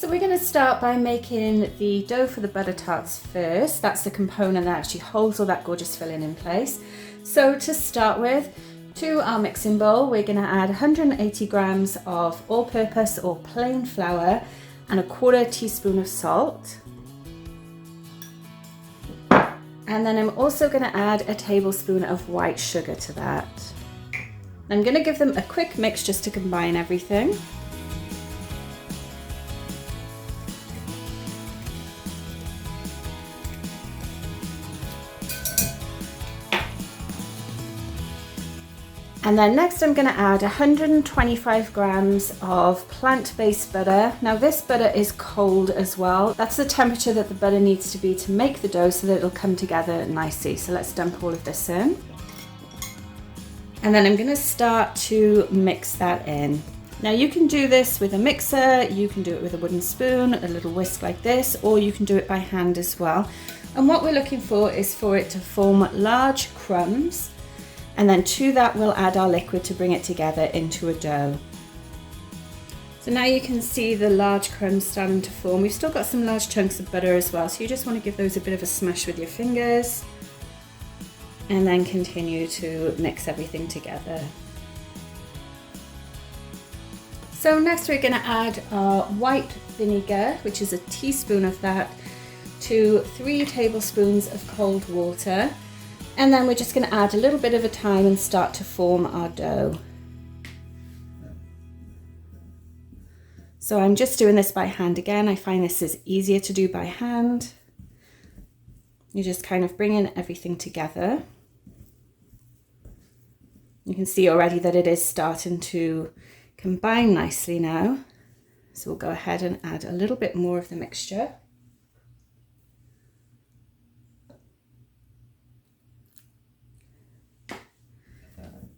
So we're going to start by making the dough for the butter tarts first. That's the component that actually holds all that gorgeous filling in place. So to start with, to our mixing bowl, we're going to add 180 grams of all-purpose or plain flour and a 1/4 teaspoon of salt. And then I'm also going to add a tablespoon of white sugar to that. I'm going to give them a quick mix just to combine everything. And then next I'm going to add 125 grams of plant-based butter. Now this butter is cold as well. That's the temperature that the butter needs to be to make the dough so that it'll come together nicely. So let's dump all of this in. And then I'm going to start to mix that in. Now you can do this with a mixer, you can do it with a wooden spoon, a little whisk like this, or you can do it by hand as well. And what we're looking for is for it to form large crumbs. And then to that we'll add our liquid to bring it together into a dough. So now you can see the large crumbs starting to form. We've still got some large chunks of butter as well, so you just want to give those a bit of a smash with your fingers and then continue to mix everything together. So next we're going to add our white vinegar, which is a teaspoon of that, to 3 tablespoons of cold water. And then we're just going to add a little bit of a time and start to form our dough. So I'm just doing this by hand again. I find this is easier to do by hand. You're just kind of bringing everything together. You can see already that it is starting to combine nicely now. So we'll go ahead and add a little bit more of the mixture.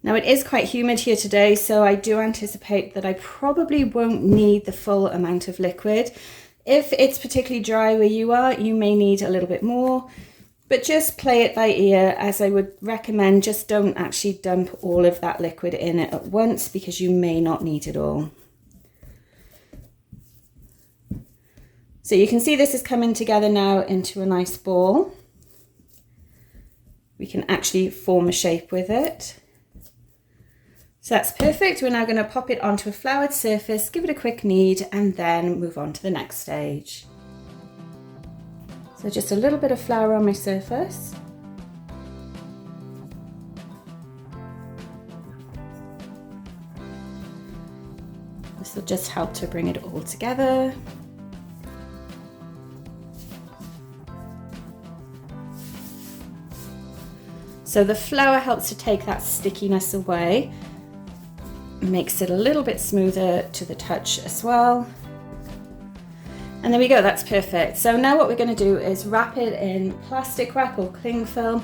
Now it is quite humid here today, so I do anticipate that I probably won't need the full amount of liquid. If it's particularly dry where you are, you may need a little bit more, but just play it by ear. As I would recommend, just don't actually dump all of that liquid in it at once because you may not need it all. So you can see this is coming together now into a nice ball. We can actually form a shape with it. So that's perfect. We're now going to pop it onto a floured surface, give it a quick knead, and then move on to the next stage. So just a little bit of flour on my surface. This will just help to bring it all together. So the flour helps to take that stickiness away. Makes it a little bit smoother to the touch as well. And there we go, that's perfect. So now what we're going to do is wrap it in plastic wrap or cling film,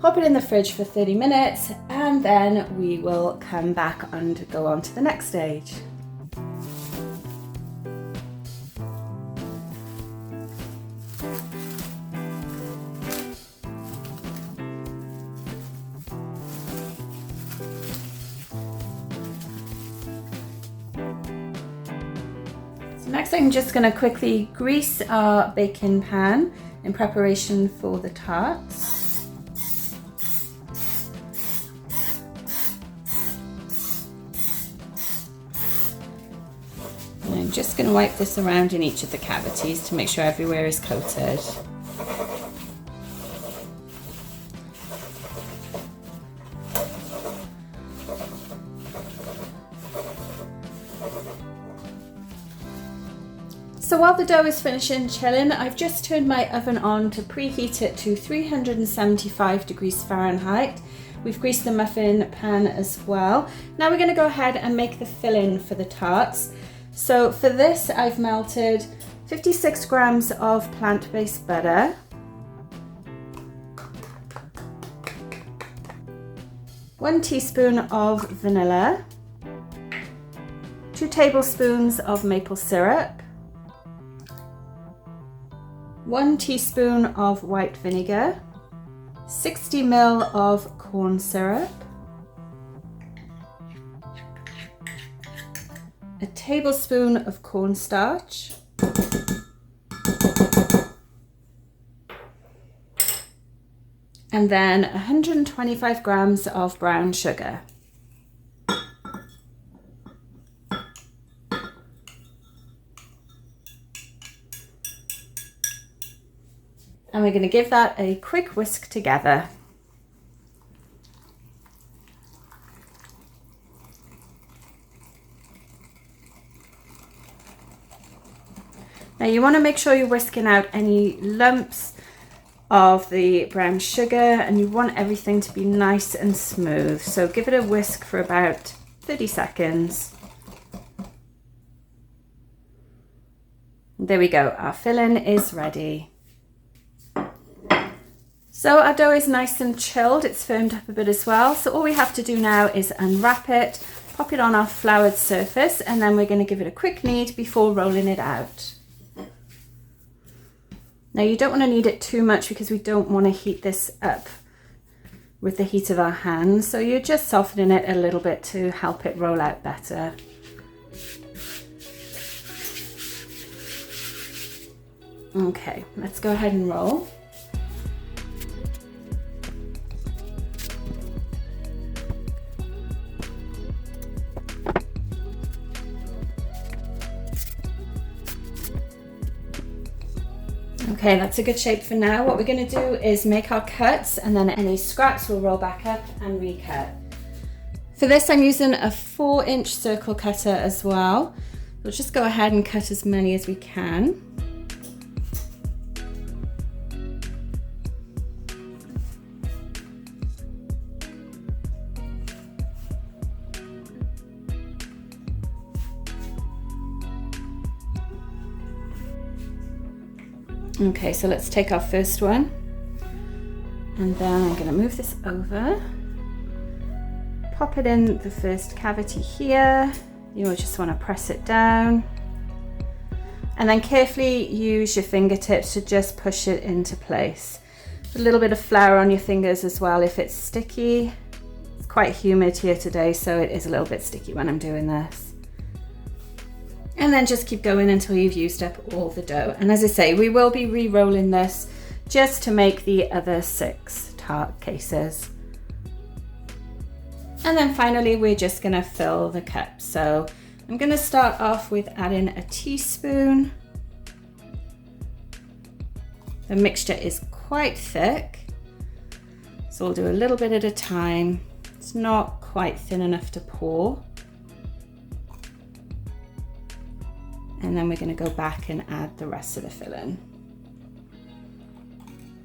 pop it in the fridge for 30 minutes, and then we will come back and go on to the next stage. Next, I'm just going to quickly grease our baking pan in preparation for the tarts. And I'm just going to wipe this around in each of the cavities to make sure everywhere is coated. So while the dough is finishing chilling, I've just turned my oven on to preheat it to 375 degrees Fahrenheit. We've greased the muffin pan as well. Now we're going to go ahead and make the filling for the tarts. So for this, I've melted 56 grams of plant-based butter, 1 teaspoon of vanilla, 2 tablespoons of maple syrup, 1 teaspoon of white vinegar, 60 ml of corn syrup, a tablespoon of cornstarch, And then 125 grams of brown sugar. And we're going to give that a quick whisk together. Now you want to make sure you're whisking out any lumps of the brown sugar, and you want everything to be nice and smooth. So give it a whisk for about 30 seconds. There we go, our filling is ready. So our dough is nice and chilled, it's firmed up a bit as well. So all we have to do now is unwrap it, pop it on our floured surface, and then we're going to give it a quick knead before rolling it out. Now you don't want to knead it too much because we don't want to heat this up with the heat of our hands. So you're just softening it a little bit to help it roll out better. Okay, let's go ahead and roll. Okay, that's a good shape for now. What we're going to do is make our cuts, and then any scraps we'll roll back up and recut. For this I'm using a 4-inch circle cutter as well. We'll just go ahead and cut as many as we can. Okay, so let's take our first one, and then I'm going to move this over, pop it in the first cavity here. You'll just want to press it down, and then carefully use your fingertips to just push it into place. A little bit of flour on your fingers as well if it's sticky. It's quite humid here today, so it is a little bit sticky when I'm doing this. And then just keep going until you've used up all the dough. And as I say, we will be re-rolling this just to make the other 6 tart cases. And then finally, we're just gonna fill the cup. So I'm gonna start off with adding a teaspoon. The mixture is quite thick, so we'll do a little bit at a time. It's not quite thin enough to pour. And then we're going to go back and add the rest of the filling.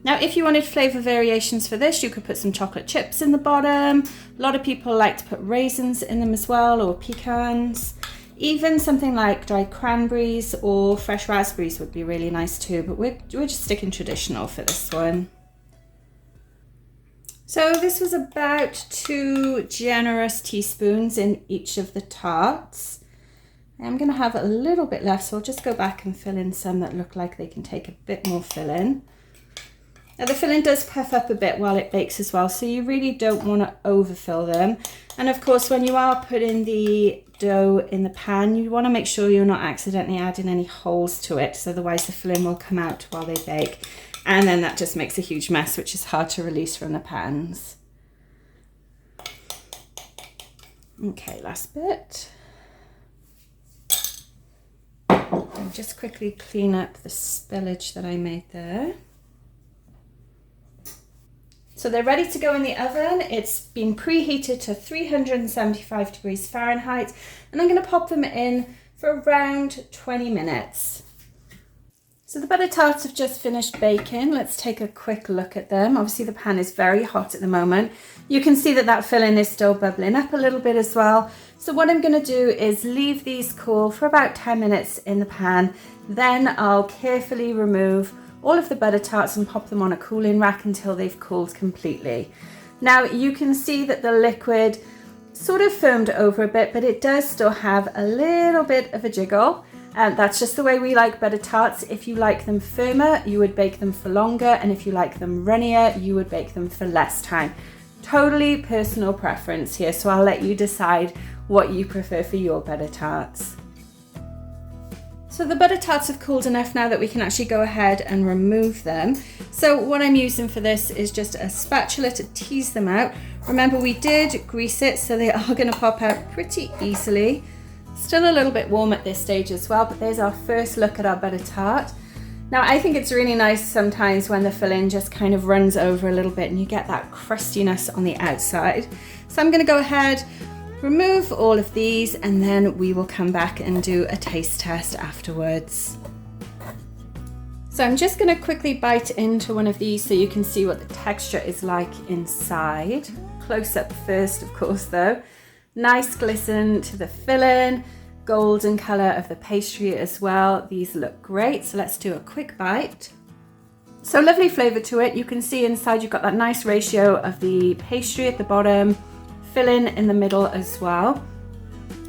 Now, if you wanted flavor variations for this, you could put some chocolate chips in the bottom. A lot of people like to put raisins in them as well, or pecans. Even something like dried cranberries or fresh raspberries would be really nice too, but we're just sticking traditional for this one. So this was about 2 generous teaspoons in each of the tarts. I'm going to have a little bit left, so I'll just go back and fill in some that look like they can take a bit more filling. Now the filling does puff up a bit while it bakes as well, so you really don't want to overfill them. And of course, when you are putting the dough in the pan, you want to make sure you're not accidentally adding any holes to it, so otherwise the filling will come out while they bake. And then that just makes a huge mess, which is hard to release from the pans. Okay, last bit. And just quickly clean up the spillage that I made there. So they're ready to go in the oven. It's been preheated to 375 degrees Fahrenheit, and I'm going to pop them in for around 20 minutes. So the butter tarts have just finished baking. Let's take a quick look at them. Obviously the pan is very hot at the moment. You can see that that filling is still bubbling up a little bit as well. So what I'm going to do is leave these cool for about 10 minutes in the pan. Then I'll carefully remove all of the butter tarts and pop them on a cooling rack until they've cooled completely. Now you can see that the liquid sort of firmed over a bit, but it does still have a little bit of a jiggle. That's just the way we like butter tarts. If you like them firmer, you would bake them for longer, and if you like them runnier, you would bake them for less time. Totally personal preference here, so I'll let you decide what you prefer for your butter tarts. So the butter tarts have cooled enough now that we can actually go ahead and remove them. So what I'm using for this is just a spatula to tease them out. Remember, we did grease it, so they are going to pop out pretty easily. Still a little bit warm at this stage as well, but there's our first look at our butter tart. Now I think it's really nice sometimes when the filling just kind of runs over a little bit and you get that crustiness on the outside. So I'm going to go ahead, remove all of these, and then we will come back and do a taste test afterwards. So I'm just going to quickly bite into one of these so you can see what the texture is like inside. Close up first, of course, though. Nice glisten to the filling, golden color of the pastry as well. These look great, so let's do a quick bite. So lovely flavor to it. You can see inside you've got that nice ratio of the pastry at the bottom, filling in the middle as well.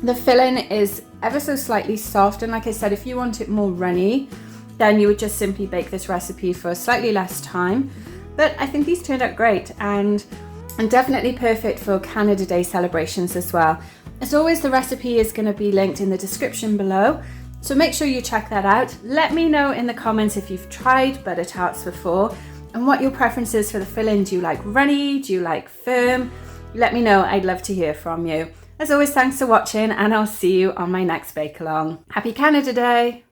The filling is ever so slightly soft, and like I said, if you want it more runny, then you would just simply bake this recipe for slightly less time. But I think these turned out great and definitely perfect for Canada Day celebrations as well. As always, the recipe is going to be linked in the description below, so make sure you check that out. Let me know in the comments if you've tried butter tarts before and what your preference is for the filling. Do you like runny? Do you like firm? Let me know, I'd love to hear from you. As always, thanks for watching, and I'll see you on my next bake along. Happy Canada Day!